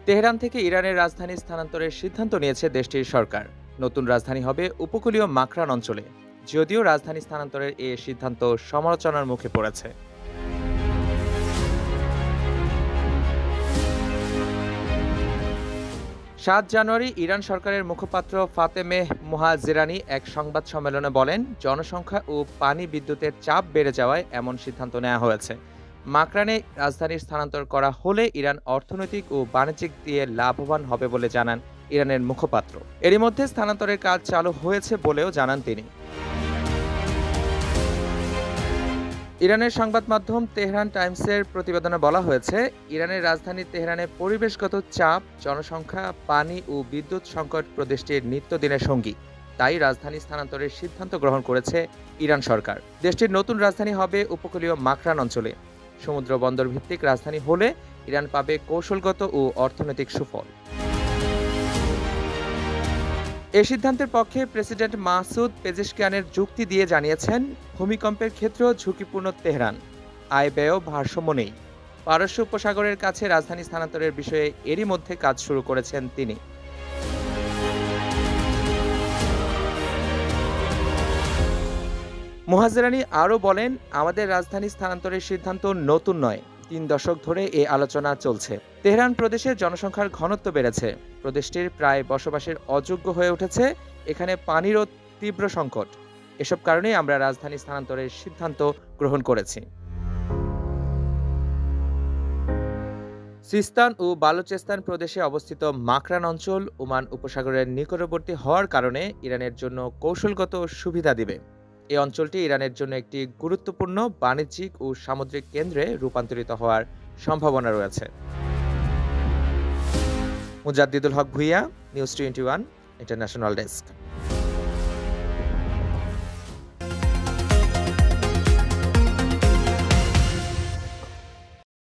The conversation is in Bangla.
তেহরান থেকে ইরানের রাজধানী স্থানান্তরের সিদ্ধান্ত নিয়েছে দেশটির সরকার। নতুন রাজধানী হবে উপকূলীয় মাকরান অঞ্চলে। যদিও রাজধানী স্থানান্তরের এ সিদ্ধান্ত সমালোচনার মুখে পড়েছে। 7 জানুয়ারি ইরান সরকারের মুখপাত্র ফাতেমেহ মোহাজেরানি এক সংবাদ সম্মেলনে বলেন, জনসংখ্যা ও পানি বিদ্যুতের চাপ বেড়ে যাওয়ায় এমন সিদ্ধান্ত নেওয়া হয়েছে। মাকরানে রাজধানীর স্থানান্তর করা হলে ইরান অর্থনৈতিক ও বাণিজ্যিক দিয়ে লাভবান হবে বলে জানান ইরানের মুখপাত্র। এরই মধ্যে স্থানান্তরের কাজ চালু হয়েছে বলেও জানান তিনি। ইরানের সংবাদ মাধ্যম তেহরান টাইমসের প্রতিবেদনে বলা হয়েছে, ইরানের রাজধানী তেহরানে পরিবেশগত চাপ, জনসংখ্যা, পানি ও বিদ্যুৎ সংকট প্রদেশটির নিত্যদিনের সঙ্গী। তাই রাজধানী স্থানান্তরের সিদ্ধান্ত গ্রহণ করেছে ইরান সরকার। দেশটির নতুন রাজধানী হবে উপকূলীয় মাকরান অঞ্চলে। সমুদ্র বন্দর ভিত্তিক রাজধানী হলে ইরান পাবে কৌশলগত ও অর্থনৈতিক সুফল। এ সিদ্ধান্তের পক্ষে প্রেসিডেন্ট মাসুদ পেজেশকিয়ানের যুক্তি দিয়ে জানিয়েছেন, ভূমিকম্পের ক্ষেত্রেও ঝুঁকিপূর্ণ তেহরান, আয় ব্যয় ভারসাম্য নেই। পারস্য উপসাগরের কাছে রাজধানী স্থানান্তরের বিষয়ে এরই মধ্যে কাজ শুরু করেছেন তিনি। মোহাজেরানি আরও বলেন, আমাদের রাজধানী স্থানান্তরের সিদ্ধান্ত নতুন নয়। 3 দশক ধরে এ আলোচনা চলছে। তেহরান প্রদেশের জনসংখ্যার ঘনত্ব বেড়েছে, প্রদেশটির প্রায় বসবাসের অযোগ্য হয়ে উঠেছে, এখানে পানিরও তীব্র সংকট। এসব কারণেই আমরা রাজধানী স্থানান্তরের সিদ্ধান্ত গ্রহণ করেছি। সিস্তান ও বালুচেস্তান প্রদেশে অবস্থিত মাকরান অঞ্চল ওমান উপসাগরের নিকটবর্তী হওয়ার কারণে ইরানের জন্য কৌশলগত সুবিধা দিবে। এই অঞ্চলটি ইরানের জন্য একটি গুরুত্বপূর্ণ বাণিজ্যিক ও সামুদ্রিক কেন্দ্রে রূপান্তরিত হওয়ার সম্ভাবনা রয়েছে। মুজাদ্দিদুল হক ভুইয়া, নিউজ 21 ইন্টারন্যাশনাল ডেস্ক।